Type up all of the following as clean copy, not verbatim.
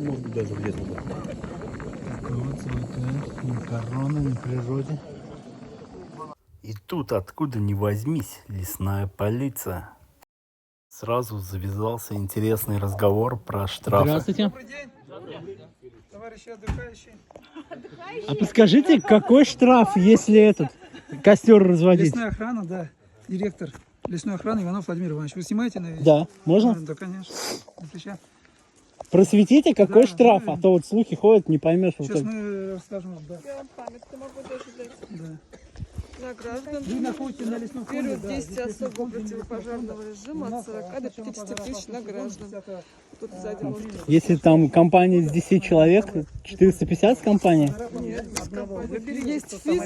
Может быть, даже где-то. Вот золотая макароны на природе. И тут, откуда ни возьмись, лесная полиция. Сразу завязался интересный разговор про штрафы. Здравствуйте. Добрый день, товарищи отдыхающие. А подскажите, какой штраф, если этот костер разводить? Лесная охрана, да. Директор лесной охраны Иванов Владимир Иванович. Вы снимаете на видео? Да, можно? Да, конечно. На плечах. Просветите, какой Да, штраф, да. а то вот слухи ходят, не поймешь. Вот Сейчас так. мы расскажем. Да. Я вам памятку могу даже дать. Да. На граждан. Вы находитесь на лесном фонде, Период да, действия здесь лесной особого фонд, противопожарного режима от 40 до 50 тысяч на граждан. Тут сзади может... Если там компания из 10 человек, 450 с компании? Нет, без компании. Есть физ,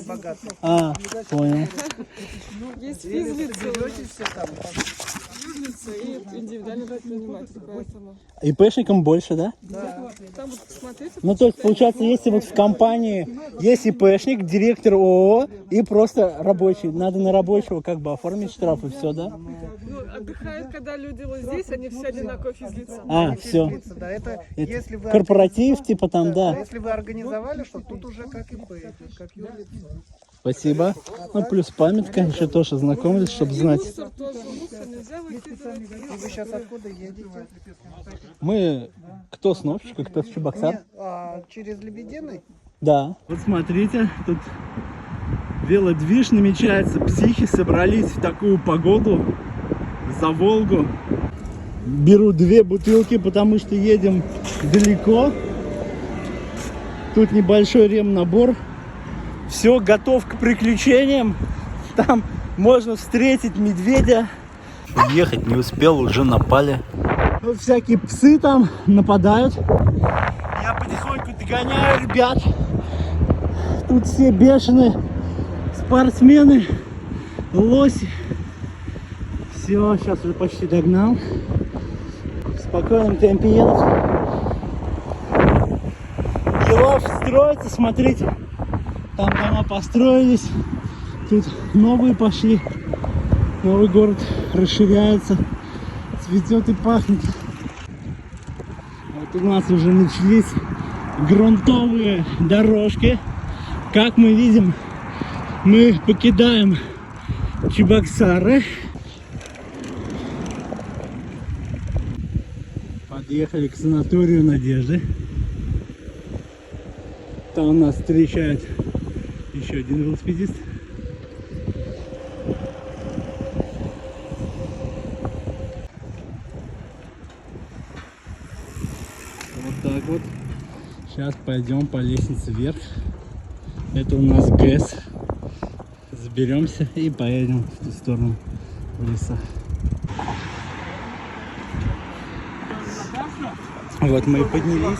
А, понял. есть физлица и индивидуальный предприниматель, поэтому... ИПшникам больше, да? Там вот посмотрите. Ну, то есть, получается, если вот в компании есть ИПшник, директор ООО и просто рабочий, надо на рабочего как бы оформить штраф и все, да? Ну, отдыхают, когда люди вот здесь, они все одинаково физлица. А, все. Да, это если вы Корпоратив, типа там, да, да. если вы организовали, что тут уже как ИП, как юрлицо. Спасибо. Ну, плюс памятка, еще тоже знакомились, чтобы знать. Мусор тоже, мусор нельзя выкидывать. Вы сейчас откуда едете? Мы кто с Новчика, кто с Чебоксар? Через Лебединый? Да. Вот смотрите, тут велодвиж намечается. Психи собрались в такую погоду за Волгу. Беру 2 бутылки, потому что едем далеко. Тут небольшой ремнабор. Все, готов к приключениям. Там можно встретить медведя. Ехать не успел, уже напали. Всякие псы там нападают. Я потихоньку догоняю ребят. Тут все бешеные спортсмены, лоси. Все, сейчас уже почти догнал. В спокойном темпе едут. Елов строится, смотрите. Там дома построились. Тут новые пошли. Новый город расширяется. Цветет и пахнет. Вот у нас уже начались грунтовые дорожки. Как мы видим, мы покидаем Чебоксары. Подъехали к санаторию Надежды. Там нас встречает еще один велосипедист. Вот так вот. Сейчас пойдем по лестнице вверх. Это у нас ГЭС. Заберемся и поедем в ту сторону леса. Вот мы и поднялись.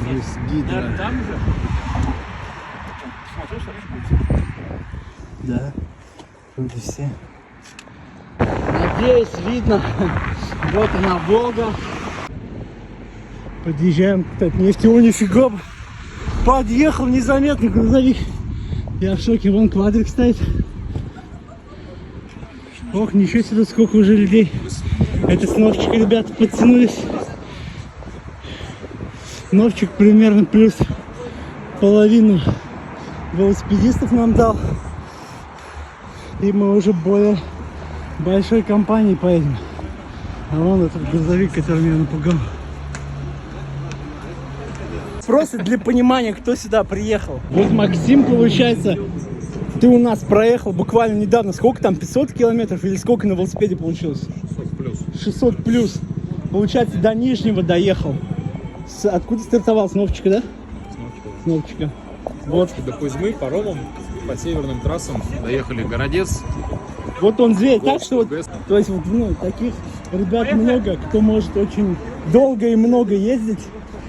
Здесь гидро. Да, вроде все. Надеюсь, видно. Вот она, Волга. Подъезжаем, кстати, нефтевой, нифига. Подъехал незаметно грузовик. Я в шоке, вон квадрик стоит. Ох, ничего себе, сколько уже людей. Это с Новчика ребята подтянулись. Новчик примерно плюс половину велосипедистов нам дал. И мы уже более большой компанией поедем. А вон этот грузовик, который меня напугал. Просто для понимания, кто сюда приехал. Вот Максим, получается, ты у нас проехал буквально недавно. Сколько там, 500 километров или сколько на велосипеде получилось? 600 плюс. 600 плюс. Получается, до Нижнего доехал. Откуда стартовал? С Новчика, да? С Новчика. Вот. До Кузьмы паромом по северным трассам доехали Городец. Вот он зверь, так что вот, ГЭС. то есть вот, ну, таких ребят много, кто может очень долго и много ездить.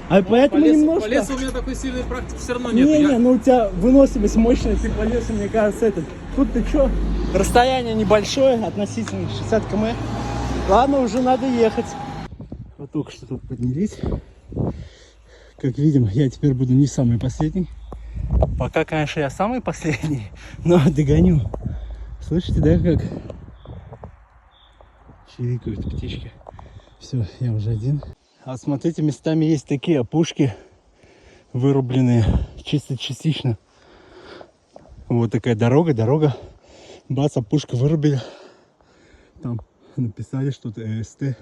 А поэтому немножко... По лесу у меня такой сильной практики все равно нет. Не, ну у тебя выносимость мощная, ты по лесу, мне кажется, этот. Тут ты что? Расстояние небольшое, относительно 60 км. Ладно, уже надо ехать. Вот только что тут поднялись. Как видим, я теперь буду не самый последний. Пока, конечно, я самый последний, но догоню. Слышите, да, как чирикают птички? Все, я уже один. А смотрите, местами есть такие опушки, вырубленные чисто частично. Вот такая дорога. Бац, опушку вырубили. Там написали что-то ЭСТ.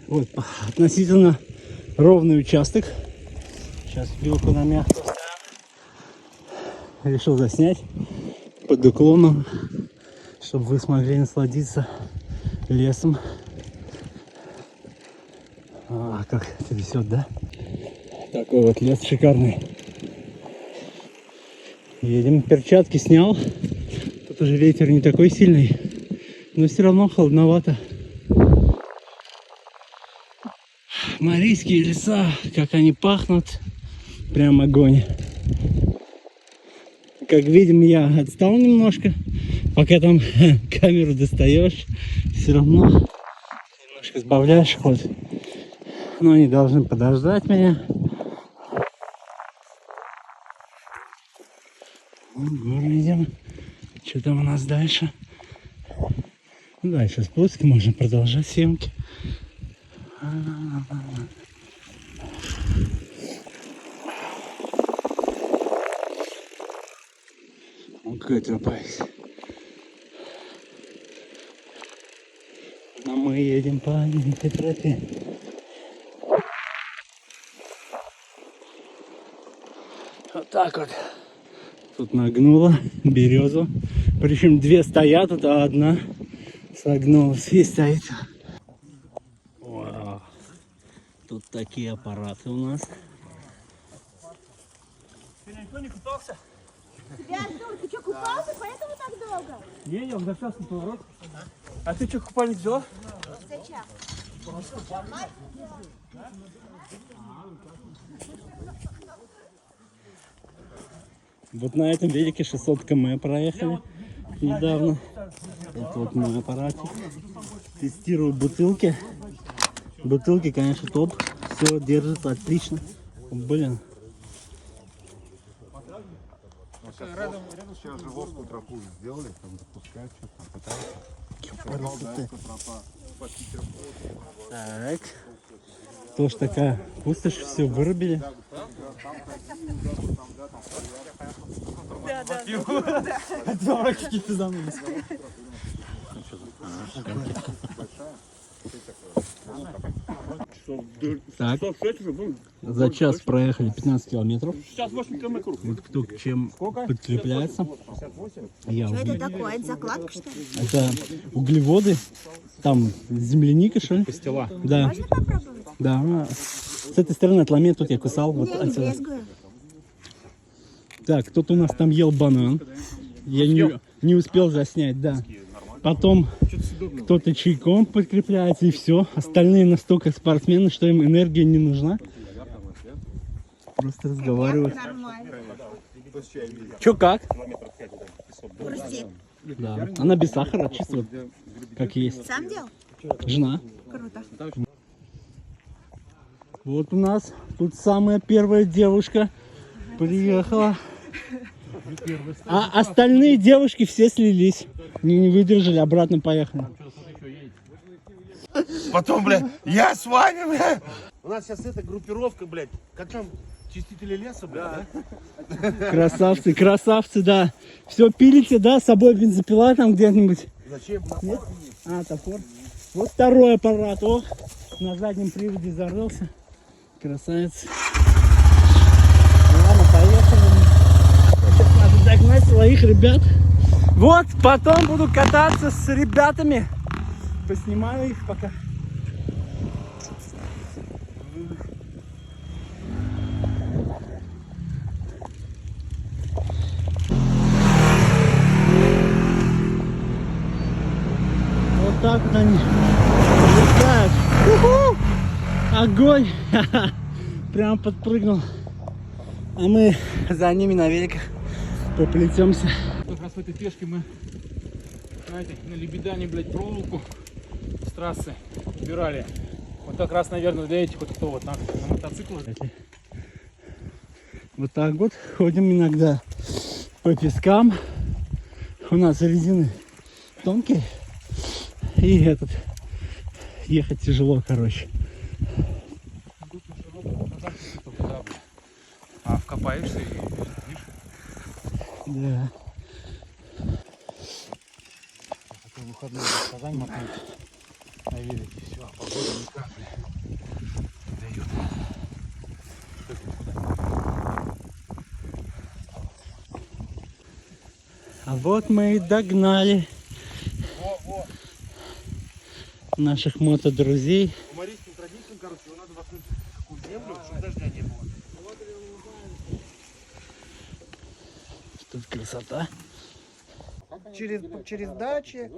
Вот относительно ровный участок. Сейчас вилку на мягко ставим. Решил заснять под уклоном, чтобы вы смогли насладиться лесом. А, как трясет, да? Такой вот лес шикарный. Едем, перчатки снял. Тут уже ветер не такой сильный, но все равно холодновато. Марийские леса, как они пахнут, прям огонь. Как видим, я отстал немножко, пока там камеру достаешь, все равно немножко сбавляешь ход. Но они должны подождать меня. Горы идем. Что там у нас дальше? Дальше спуск, можно продолжать съемки. Вот какая тропа есть. А мы едем по этой тропе. Вот так вот. Тут нагнула березу. Причем две стоят, тут, а одна согнулась и стоит. Вау. Тут такие аппараты у нас. Ты никто не купался? Артур, ты что, купался, поэтому так долго? Не, я в частный поворот. А ты что, купальник взяла? Зачем? Вот на этом велике 600 км проехали недавно. Это вот мой аппаратик. Тестирую бутылки. Бутылки, конечно, топ. Все держится отлично. Блин. Сейчас же Волжскую тропу сделали, там запускают, что-то пытаются. Так. Тоже такая пустошь, все вырубили. Да. Какие-то замылись. Так, за час проехали 15 километров. Вот кто к чем подкрепляется. Что это такое? Это закладка, что ли? Это углеводы. Там земляника, что ли? Пастила. Да. Можно попробовать? Да. С этой стороны отломет, тут я кусал. Вот Я не отсюда. брезгую. Так, кто-то у нас там ел банан. Я не успел заснять, да. Потом кто-то чайком подкрепляется и все. Остальные настолько спортсмены, что им энергия не нужна. Просто разговаривают. Нормально. Че как? Хрустит. Да. Она без сахара, чисто вот как есть. Сам делал? Жена. Круто. Вот у нас тут самая первая девушка приехала. А остальные девушки все слились. Не выдержали, обратно поехали. Потом, блядь, я с вами, блядь. У нас сейчас эта группировка, блядь, как там, чистители леса, блядь, да? Красавцы, красавцы, да. Все, пилите, да, с собой бензопила там где-нибудь. Зачем? Нет? А, топор. Вот второй аппарат. Ох, на заднем приводе зарылся. Красавец. Ладно, поехали. Сейчас надо догнать своих ребят. Вот, потом буду кататься с ребятами. Поснимаю их пока. Вот так вот они летают. У-ху! Огонь! Прям подпрыгнул. А мы за ними на великах поплетемся. Как раз в этой пешке мы, знаете, на Лебедане, блядь, проволоку с трассы убирали. Вот как раз, наверное, для этих вот, кто вот на мотоциклах. Вот так вот ходим иногда по пескам. У нас резины тонкие. И ехать тяжело, короче. А вкопаешься и видишь? Да. Хотел выходной в Казань мотнуть на велике. Все, погода никак не дает. А вот мы и догнали наших мотодрузей. По марийским традициям, короче, его надо воткнуть в такую землю, чтобы дождя не было. Тут красота. Через дачи.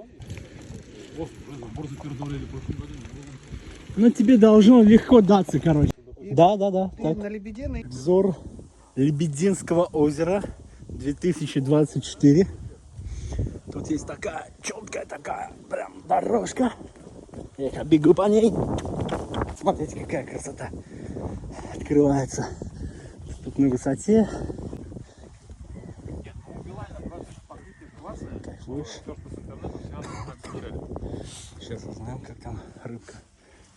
Ну тебе должно легко даться, короче. Да. Ты Так. на Лебединой. Обзор Лебединского озера 2024. Тут есть такая четкая такая прям дорожка. Я бегу по ней. Смотрите, какая красота. Открывается. Тут на высоте. Кайфуешь. Сейчас узнаем, как там рыбка.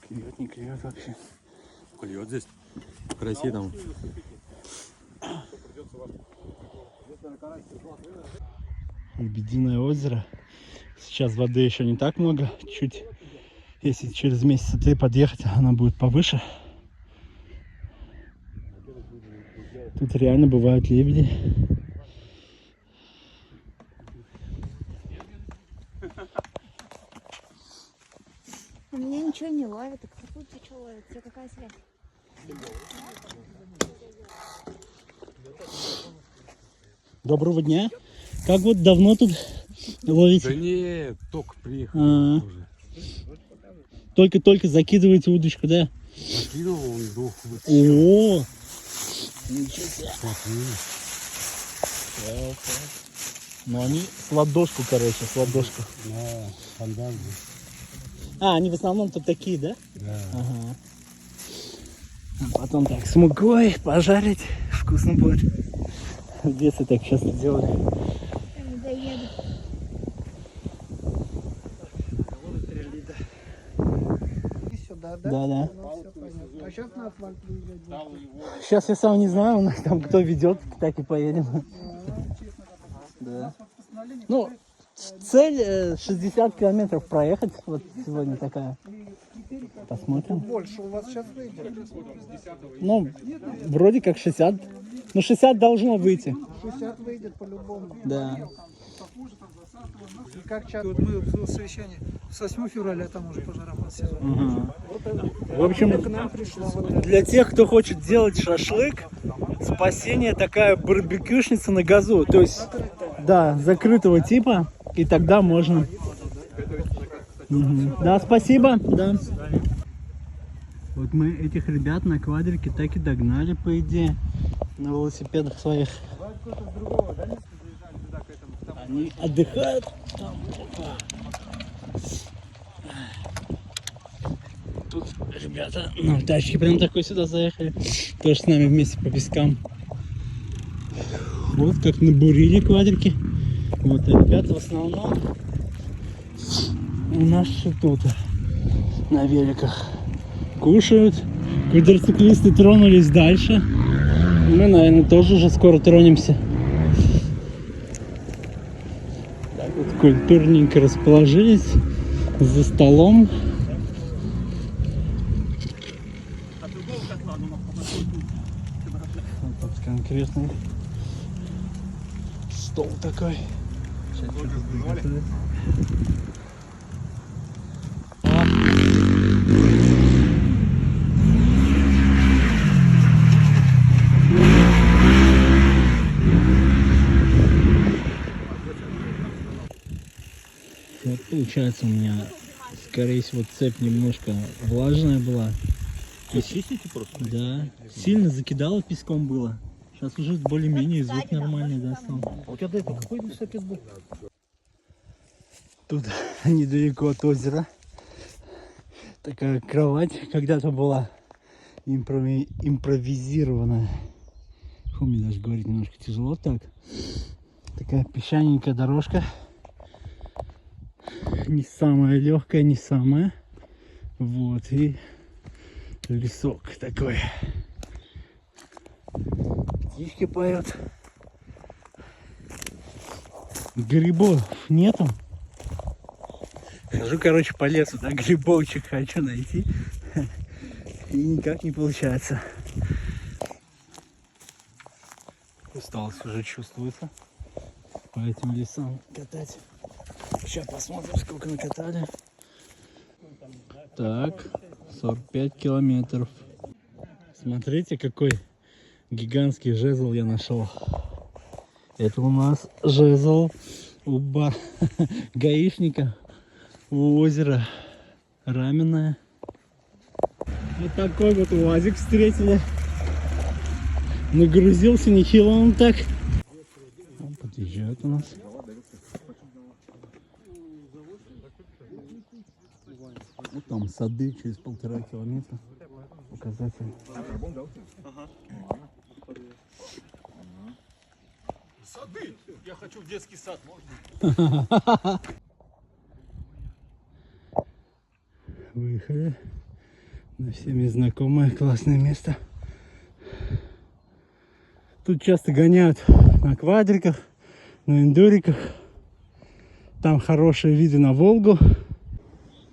Клюет, не клюет вообще. Клюет здесь. В России там. Лебединое озеро. Сейчас воды еще не так много. Чуть, если через месяца 3 подъехать, она будет повыше. Тут реально бывают лебеди. У меня ничего не ловит. А какую ты что ловит? Тебе какая связь? Доброго дня. Как вот давно тут ловите? Да нет, только приехал А. уже. Только-только закидываете удочку, да? Накинул, он дух О! Ничего себе. Ну они с ладошку, короче, с ладошку. А, они в основном тут такие, да? Да. Ага. А потом так с мукой пожарить. Вкусно будет. В детстве так часто делали. Не доеду. И сюда, да? Да. Ну, всё понятно. А сейчас на асфальт выезжать будешь. Сейчас я сам не знаю, у нас там кто ведет, так и поедем. Да. Ну, цель 60 километров проехать. Вот сегодня такая. Посмотрим. Больше у вас сейчас выйдет. Ну, вроде как 60. Ну, 60 должно выйти. 60 выйдет по-любому. Да. И как часто? Вот мы в совещании с 8 февраля там уже пожаромат сезон. Угу. В общем, К нам пришло вот для тех, кто хочет делать шашлык, спасение такая барбекюшница на газу. То есть, да, закрытого типа. И тогда можно. Мгм. Да, спасибо. Да. Вот мы этих ребят на квадрике так и догнали, по идее, на велосипедах своих. Они отдыхают. Тут ребята на тачке прям такой сюда заехали. Тоже с нами вместе по пескам. Вот как набурили квадрики. Вот, а ребята в основном у нас тут на великах кушают. Квадроциклисты тронулись дальше. Мы, наверное, тоже уже скоро тронемся. Так вот культурненько расположились за столом. Вот тут конкретный стол такой. Сейчас что-то приготовят. Вот получается у меня, скорее всего, цепь немножко влажная была. Чистите просто? Да, сильно закидало песком было. Сейчас уже более-менее звук нормальный, да, стал. А у тебя до этого какой велосипед был? Тут недалеко от озера такая кровать когда-то была импровизированная. Фу, мне даже говорить немножко тяжело так. Такая песчаненькая дорожка. Не самая легкая, не самая. Вот, и лесок такой. Птички поют. Грибов нету. Хожу, короче, по лесу, да, грибочек хочу найти. И никак не получается. Усталость уже чувствуется по этим лесам катать. Сейчас посмотрим, сколько накатали. Так, 45 километров. Смотрите, какой гигантский жезл я нашел. Это у нас жезл у гаишника у озера Раменное. Вот такой вот УАЗик встретили. Нагрузился нехило он так. Он подъезжает у нас. Вот там сады через 1,5 километра. Показатель. Сады! Я хочу в детский сад, можно? Выехали на всеми знакомое классное место. Тут часто гоняют на квадриках, на эндуриках. Там хорошие виды на Волгу.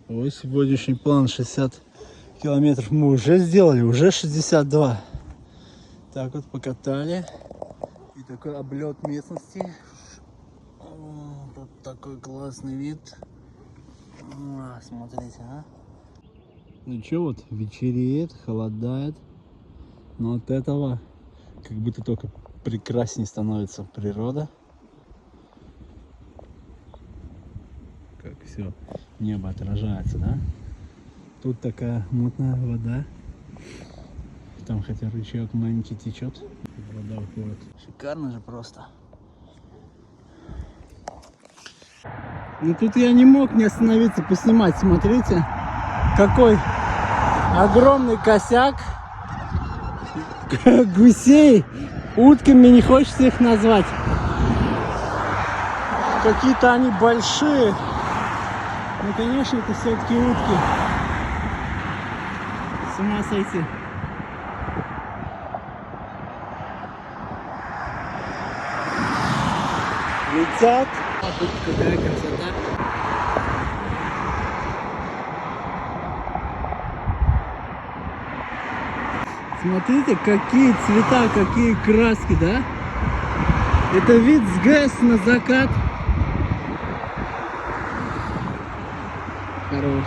Ой, сегодняшний план 60 километров мы уже сделали, уже 62. Так вот покатали. И такой облет местности. Вот такой классный вид. Смотрите, а. Ну что, вот вечереет, холодает. Но от этого как будто только прекраснее становится природа. Как все небо отражается, да? Тут такая мутная вода. Там хотя ручеек маленький течет. Вода уходит. Шикарно же просто. Ну тут я не мог не остановиться поснимать. Смотрите, какой огромный косяк гусей. Утками не хочется их назвать. Какие-то они большие. Ну конечно, это все-таки утки. С ума сойти. Летят. А тут какая красота. Смотрите, какие цвета, какие краски, да? Это вид с ГЭС на закат. Хорош.